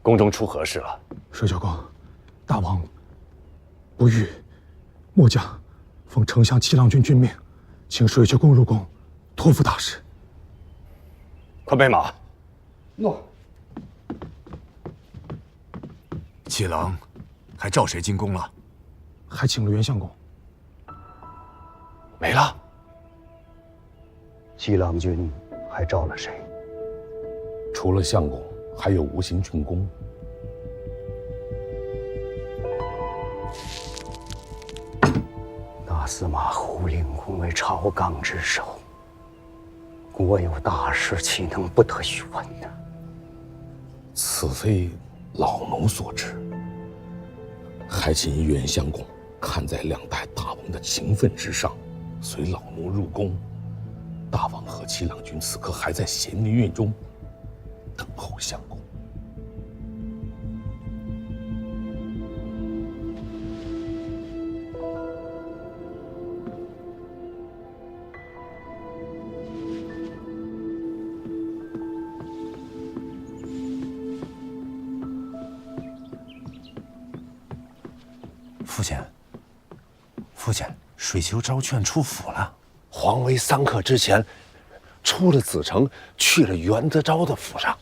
宫中出何事了？水秀公，大王不遇，末将奉丞相七郎君君命，请水秀公入宫，托付大事。快备马。诺。七郎，还召谁进宫了？还请了袁相公。没了。七郎君还召了谁？除了相公，还有吴行郡公。大司马胡令公为朝纲之首，国有大事，岂能不得询问呢？此非老奴所知，还请袁相公看在两代大王的情分之上，随老奴入宫。大王和七郎君此刻还在咸宁院中等候相公。父亲，水丘招劝出府了。皇威3刻之前出了子城，去了袁德昭的府上。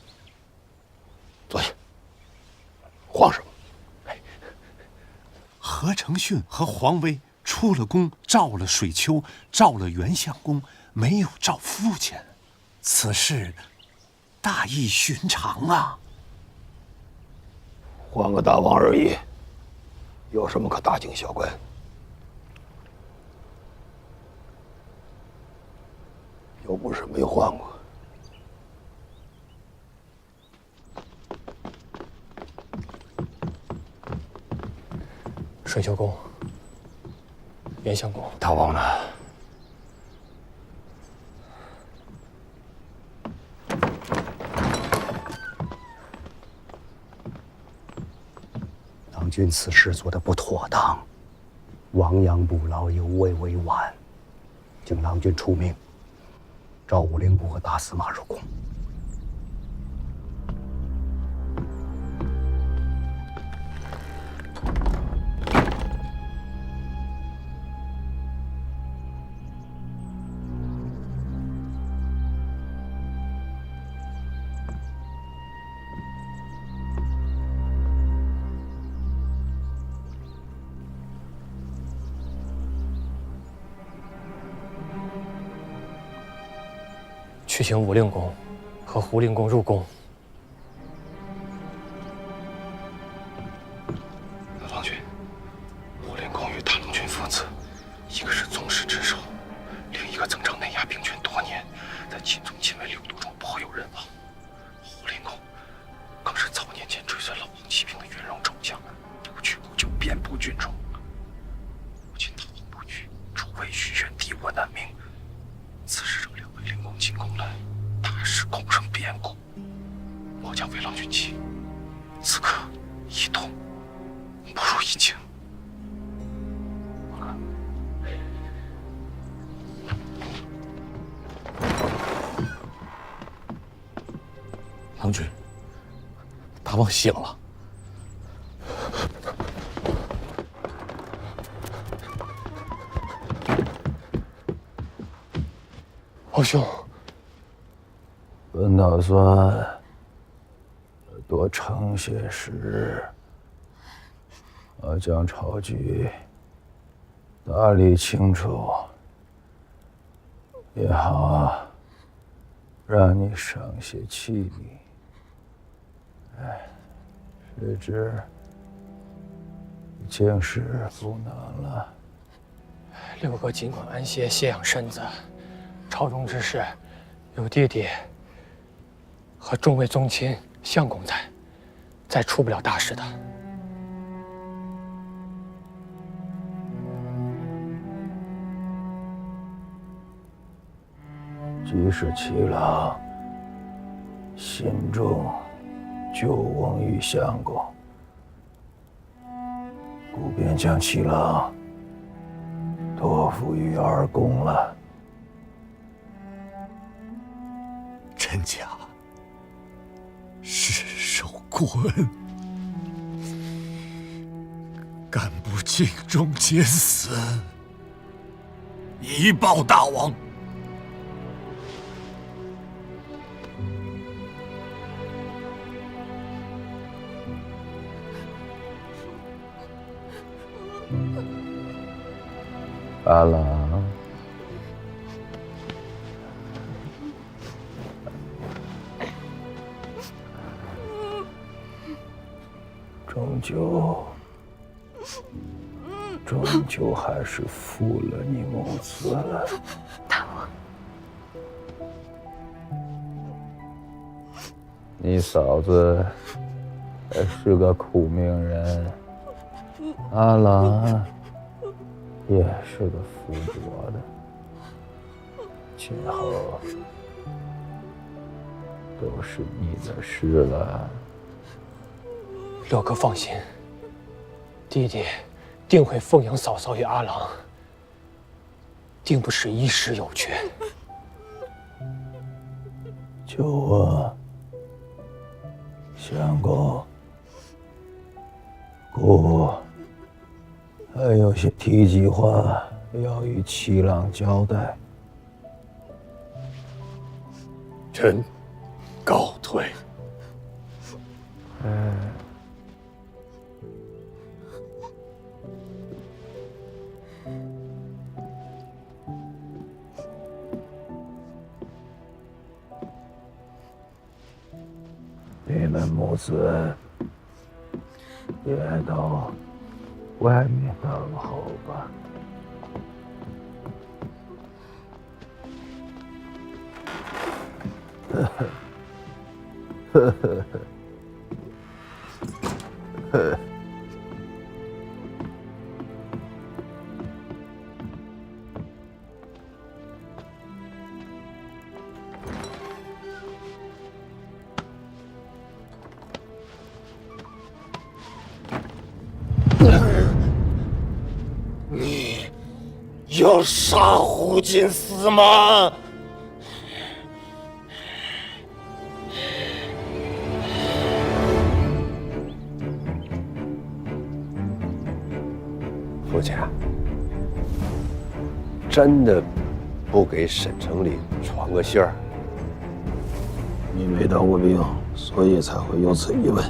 坐下。皇上，何承训和黄威出了宫，召了水丘，召了袁相公，没有召父亲，此事大异寻常啊！换个大王而已，有什么可大惊小怪？又不是没换过。水丘公，袁相公，大王呢？郎君此事做得不妥当，亡羊补牢，犹未为晚，请郎君出命，召武令部和大司马入宫。去请武令公和胡令公入宫。郎君，武令公与大龙君父子，一个是宗室之首，另一个曾掌内衙兵权多年，在秦宗亲为6都中颇有人望。胡令公更是早年间追随老王起兵的元戎众将，不去不就，遍布军中。如今大王不去，诸位许愿敌我难明。此事让2位令公进宫来，大事恐生变故。末将为郎君妻，此刻一动不如一静。郎君，大王醒了。皇兄，本打算多撑些时，将朝局打理清楚，也好让你省些气力。谁知竟是不能了。六哥尽管安歇，歇养身子。朝中之事，有弟弟和众位宗亲、相公在，再出不了大事的。即使七郎心中久望于相公，故便将七郎托付于二公了。真假？是受滚！敢不尽忠节死，以报大王！阿郎，终究还是负了你母子了。大王，你嫂子还是个苦命人，阿郎也是个附着的，今后都是你的事了。六哥放心，弟弟定会奉养嫂嫂与阿郎，定不是衣食有缺。就我相公，姑还有些提及话要与七郎交代。臣告退。你们母子也到外面等候吧。你要杀胡金丝吗？父亲，真的不给沈城里传个信儿？你没当过兵，所以才会有此疑问。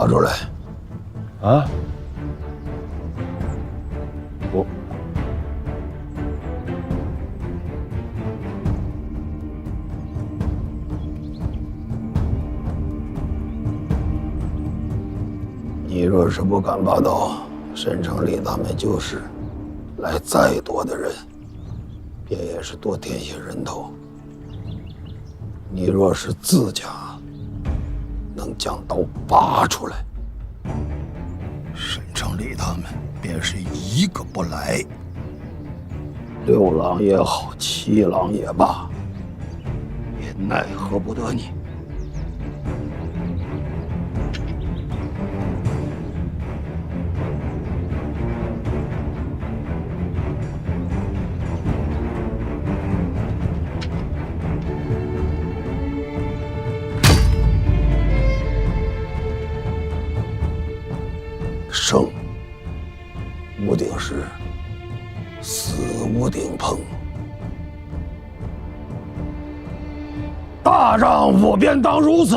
拿出来。啊？我你若是不敢拔刀，沈城里他们就是来再多的人，便也是多添些人头。你若是自家能将刀拔出来，沈城里他们便是一个不来。六郎也好，七郎也罢，也奈何不得你。生无顶石，死无顶棚。大丈夫便当如此。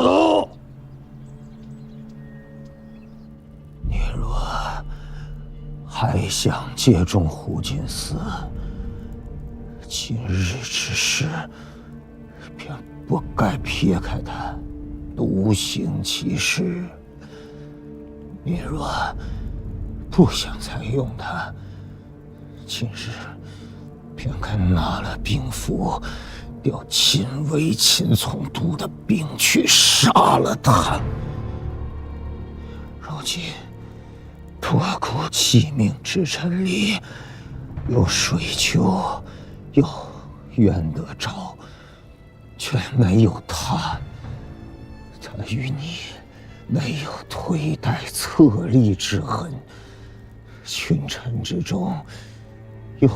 你若还想借重胡金丝，今日之事便不该撇开他，独行其事。你若不想再用他，今日便该拿了兵符，调亲卫秦从都的兵去杀了他。如今托孤弃命之臣里，有水丘，有袁德昭，却没有他。他与你没有推戴册立之恩，群臣之中又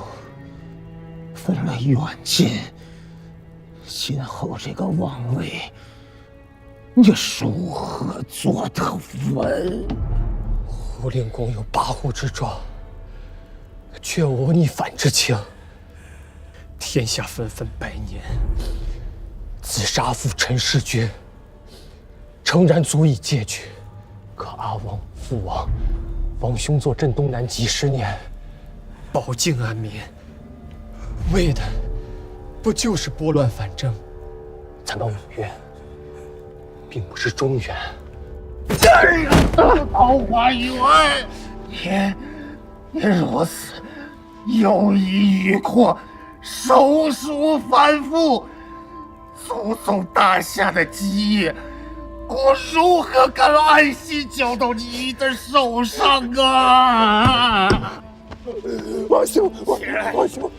分了远近，今后这个王位，你如何做得稳？武灵公有跋扈之状，却无逆反之情。天下纷纷百年，自杀父陈世君，诚然足以戒绝。可阿王、父王、王兄坐镇东南几十年，保境安民，为的不就是拨乱反正？咱们五岳，并不是中原。桃花源，你如此有意欲扩，手术反复，祖宗大夏的基业，我如何敢安心交到你的手上啊！王兄，王兄，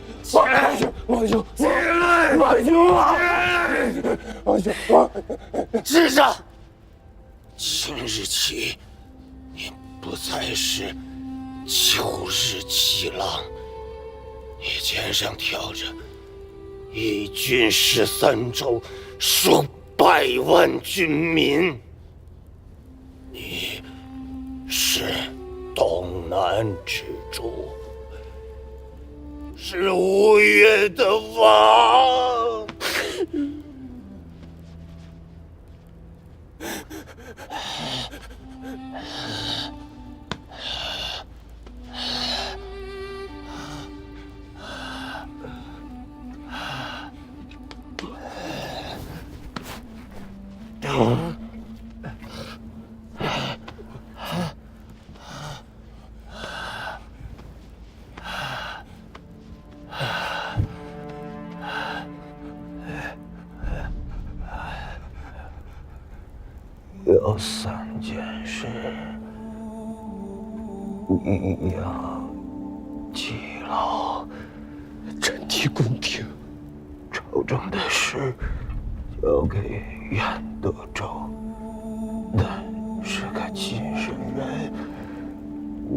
智障！今日起，你不再是旧日七郎，你肩上挑着一郡13州，数百万军民，你是东南之主，是吴越的王。有3件事，你要记牢。臣提恭听。朝政的事交给元德州，但是个近身人，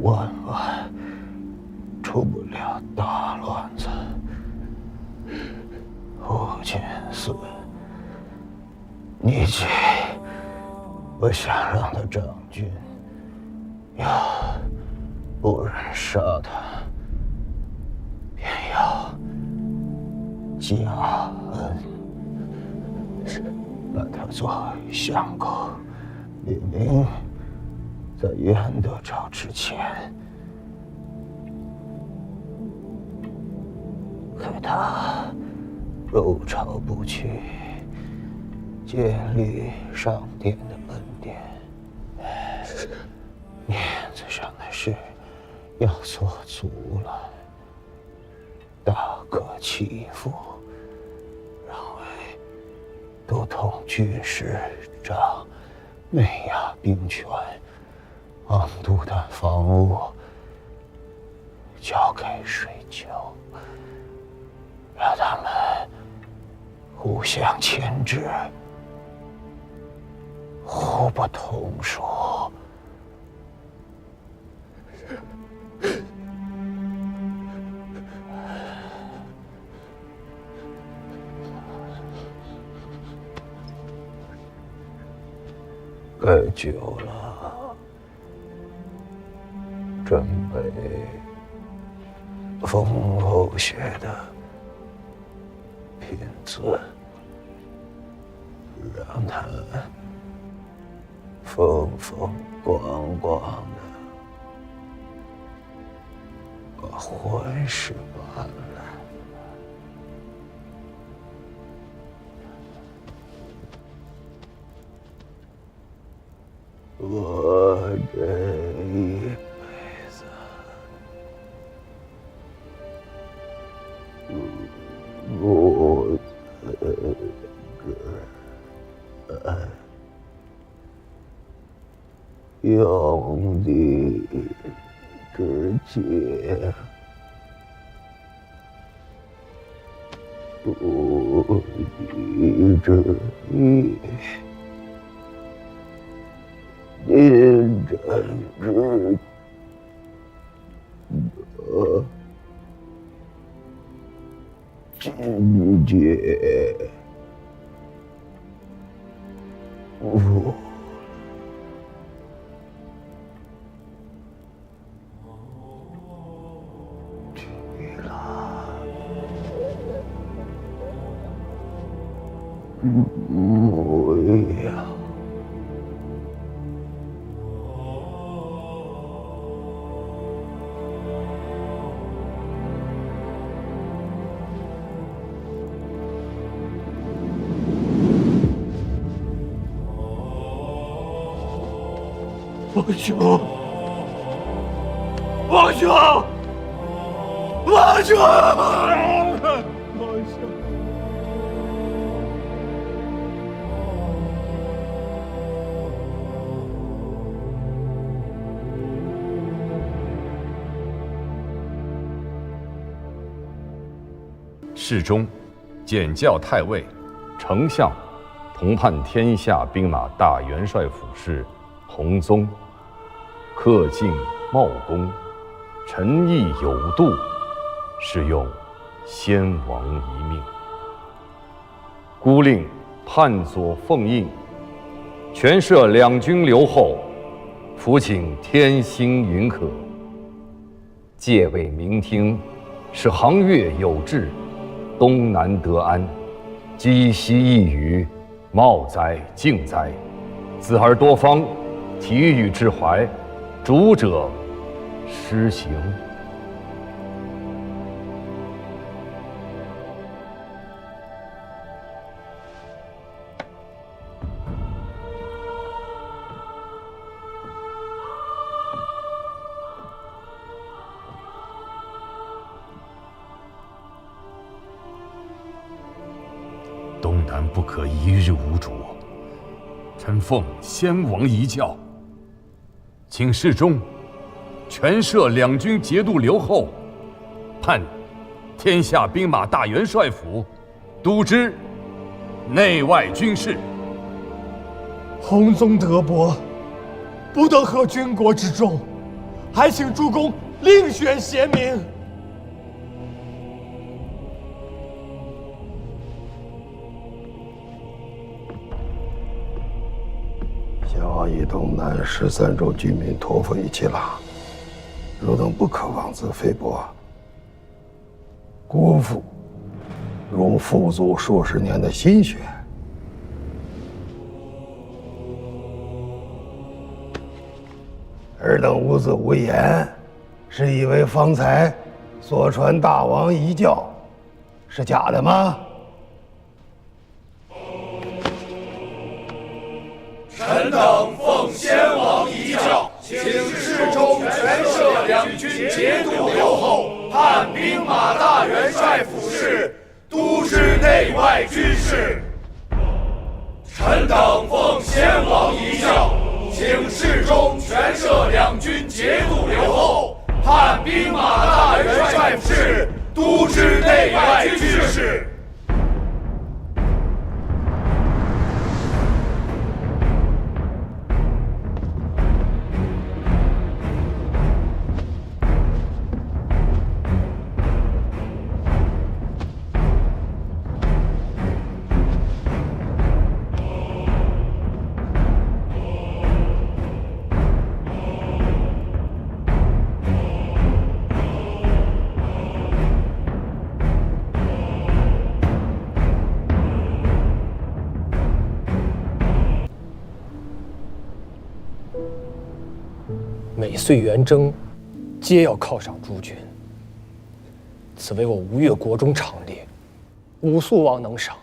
万万出不了大乱子。胡金嗣，你去。我想让他长军，要不忍杀他，便要加恩，把他做相公，列明在元德朝之前，可他入朝不去，建立上天的恩典，面子上的事要做足了，大可欺负。让为都统军师长，内压兵权，昂督的防务交给水丘，让他们互相牵制，互不统属。该久了，准备封侯学的品尊，让他风风光光的把婚事办了。我这一辈子，如此用敌之节，不敌之意。今真之真觉无。母呀！王兄，王兄，王兄，王兄！世宗，检校太尉，丞相，同判天下兵马大元帅府事弘宗，恪尽茂功，臣义有度，是用先王遗命。孤令判左奉印，全摄两军留后，伏请天心允可。戒备明听，使航越有志，东南得安，积息一隅，茂哉静哉，子儿多方，体育之怀，主者施行。东南不可一日无主，臣奉先王遗教，请世宗全摄两军节度留后，判天下兵马大元帅府，督之内外军事。弘宗德薄，不得合军国之众，还请诸公另选贤明。先王以东南13州军民托付于其郎，汝等不可妄自菲薄，辜负汝付足数十年的心血。尔等无子无言，是以为方才所传大王遗教是假的吗？臣等奉先王遗教，请世宗全摄两军节度留后，判兵马大元帅府事，督之内外军事。臣等奉先王遗教，请世宗全摄两军节度留后，判兵马大元帅府事，督之内外军事。每岁元征，皆要犒赏诸军。此为我吴越国中常例，武肃王能赏，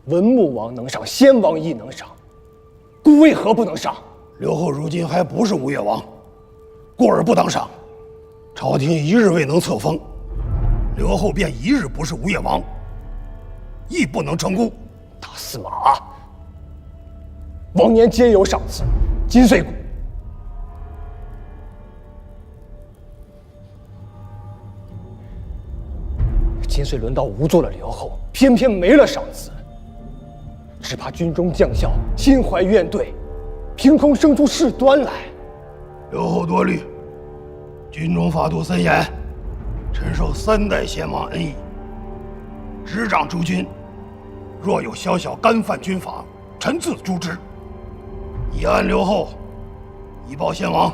文穆王能赏，先王亦能赏，孤为何不能赏？刘后如今还不是吴越王，故而不当赏。朝廷一日未能册封，刘后便一日不是吴越王，亦不能成功。大司马，往年皆有赏赐，今岁轮到吴做了留后，偏偏没了赏赐，只怕军中将校心怀怨怼，凭空生出事端来。刘后多虑，军中法度森严，臣受3代先王恩义，执掌诸军，若有小小干犯军法，臣自诛之。以安留后，以报先王。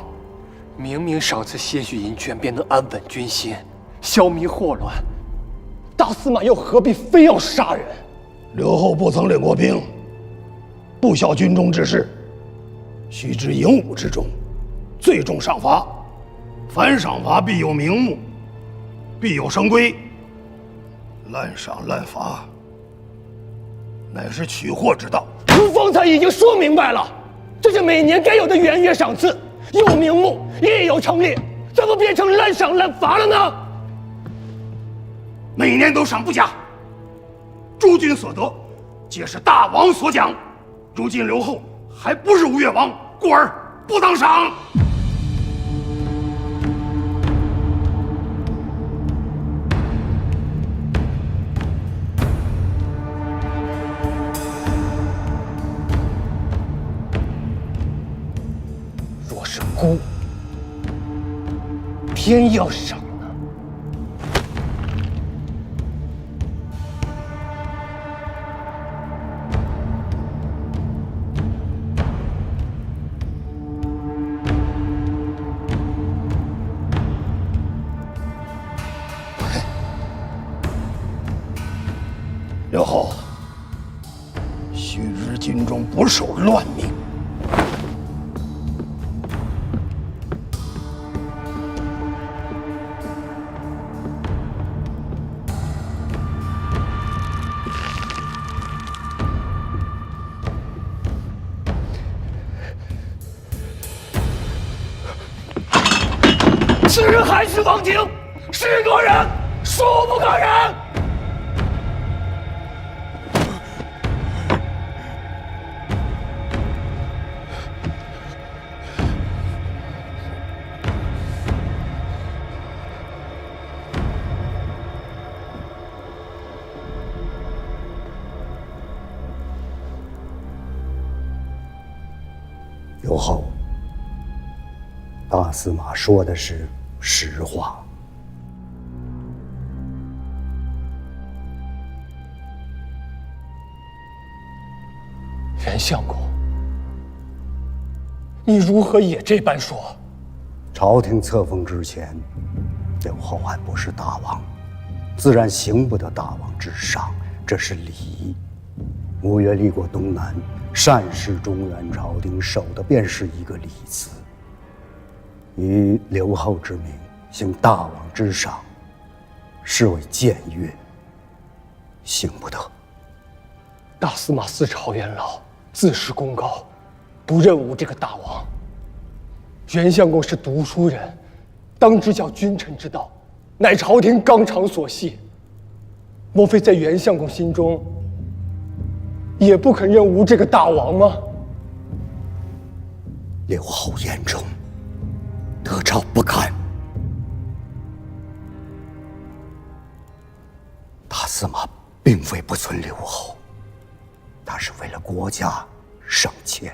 明明赏赐些许银券，便能安稳军心，消弭祸乱，大司马又何必非要杀人？刘后不曾领过兵，不晓军中之事，须知营伍之中，最重赏罚，凡赏罚必有名目，必有生规。滥赏滥罚，乃是取货之道。奴方才已经说明白了，这是每年该有的元月赏赐，有名目，也有成立，怎么变成滥赏滥罚了呢？每年都赏不假，诸军所得，皆是大王所奖。如今刘后还不是吴越王，故而不当赏。若是孤，偏要赏呢？刘后，须知军中不受乱命。此人还是王景，是个人，孰不可忍？刘后，大司马说的是实话。袁相公，你如何也这般说？朝廷册封之前，刘后还不是大王，自然行不得大王之上，这是礼。吴越立过东南，善事中原朝廷，守的便是一个礼字。以刘后之名行大王之赏，是为僭越，行不得。大司马四朝元老自恃功高，不认吾这个大王。袁相公是读书人，当知教君臣之道，乃朝廷纲常所系。莫非在袁相公心中，也不肯认吾这个大王吗？刘后眼中，德昭不敢。大司马并非不尊刘后，他是为了国家省钱。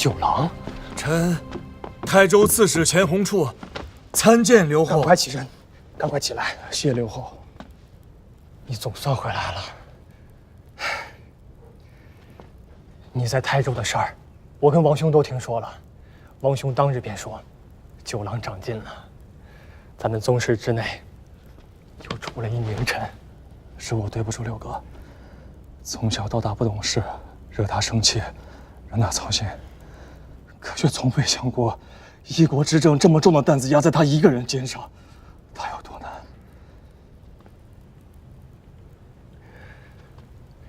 九郎，臣台州刺史钱弘处参见刘后。赶快起身，赶快起来！谢刘后，你总算回来了。你在台州的事儿，我跟王兄都听说了。王兄当日便说，九郎长进了，咱们宗室之内又出了一名臣。是我对不住六哥，从小到大不懂事，惹他生气，让他操心，可却从未想过，一国之政这么重的担子压在他一个人肩上，他有多难。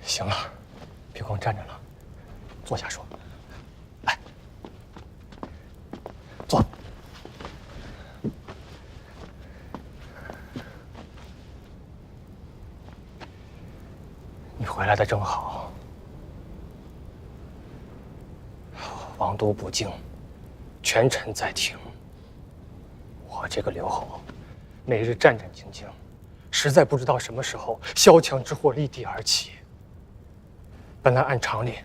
行了，别光站着了，坐下说。来，坐。你回来的正好。王都不敬，权臣在庭。我这个刘侯，每日战战兢兢，实在不知道什么时候萧墙之祸立地而起。本来按常理，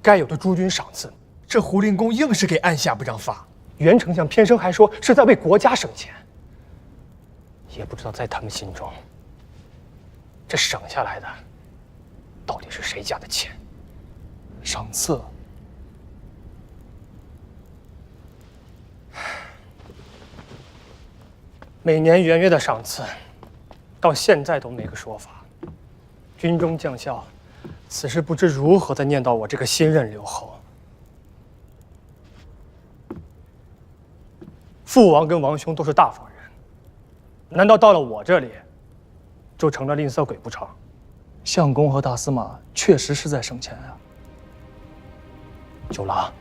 该有的诸军赏赐，这胡林公硬是给按下不让发。袁丞相偏生还说是在为国家省钱，也不知道在他们心中，这省下来的到底是谁家的钱？赏赐。每年元月的赏赐，到现在都没个说法。军中将校，此时不知如何的念叨我这个新任刘侯。父王跟王兄都是大方人，难道到了我这里，就成了吝啬鬼不成？相公和大司马确实是在省钱啊。九郎，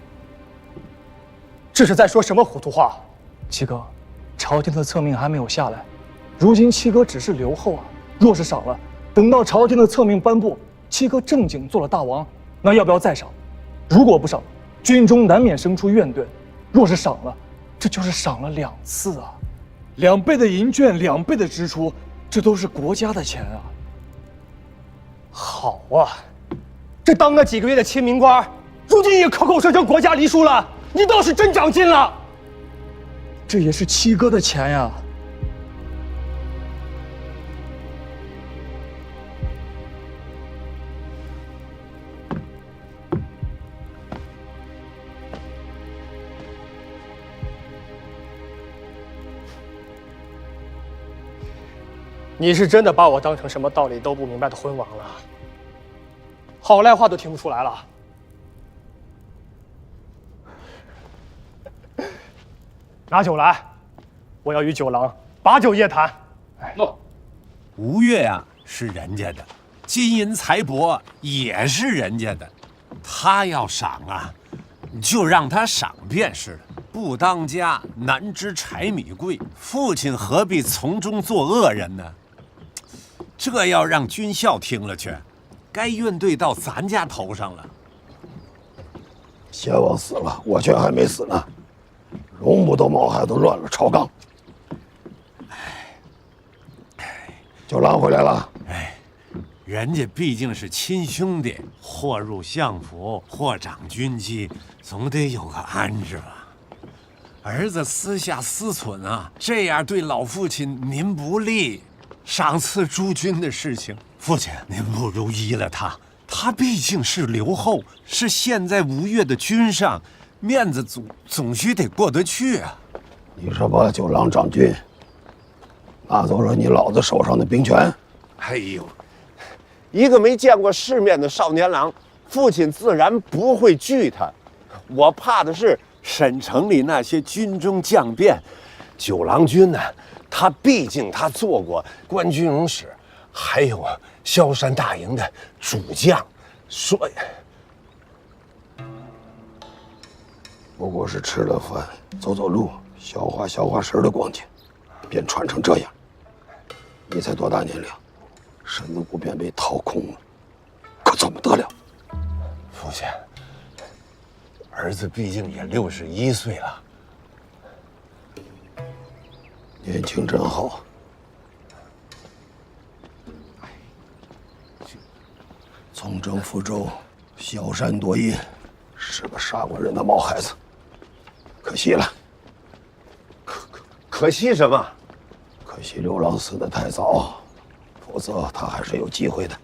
这是在说什么糊涂话？七哥，朝廷的册命还没有下来，如今七哥只是留后啊。若是赏了，等到朝廷的册命颁布，七哥正经做了大王，那要不要再赏？如果不赏，军中难免生出怨怼；若是赏了，这就是赏了2次啊，2倍的银券，2倍的支出，这都是国家的钱啊。好啊，这当了几个月的亲民官，如今也口口声声国家黎书了，你倒是真长进了。这也是七哥的钱呀。你是真的把我当成什么道理都不明白的昏王了？好赖话都听不出来了。拿酒来，我要与酒郎把酒夜谈。吴越呀，是人家的，金银财帛也是人家的，他要赏啊，就让他赏便是了。不当家，难知柴米贵。父亲何必从中作恶人呢？这要让军校听了去，该怨对到咱家头上了。先王死了，我却还没死呢。容不得毛孩子乱了朝纲。九郎回来了。人家毕竟是亲兄弟，或入相府，或掌军机，总得有个安置吧。儿子私下私忖啊，这样对老父亲您不利。赏赐诸军的事情，父亲您不如依了他。他毕竟是留后，是现在吴越的军上，面子总须得过得去啊。你是把九郎掌军拿走了你老子手上的兵权？哎呦，一个没见过世面的少年郎，父亲自然不会惧他。我怕的是沈城里那些军中将变，九郎君呢？他毕竟做过关军容使，还有萧山大营的主将，所以不过是吃了饭走走路消化神的光景，便穿成这样。你才多大年龄，身子骨便被掏空了，可怎么得了？父亲，儿子毕竟也61岁了。年轻真好。从征覆州，萧山夺印，是个杀过人的毛孩子，可惜了。可惜什么？可惜刘郎死得太早，否则他还是有机会的。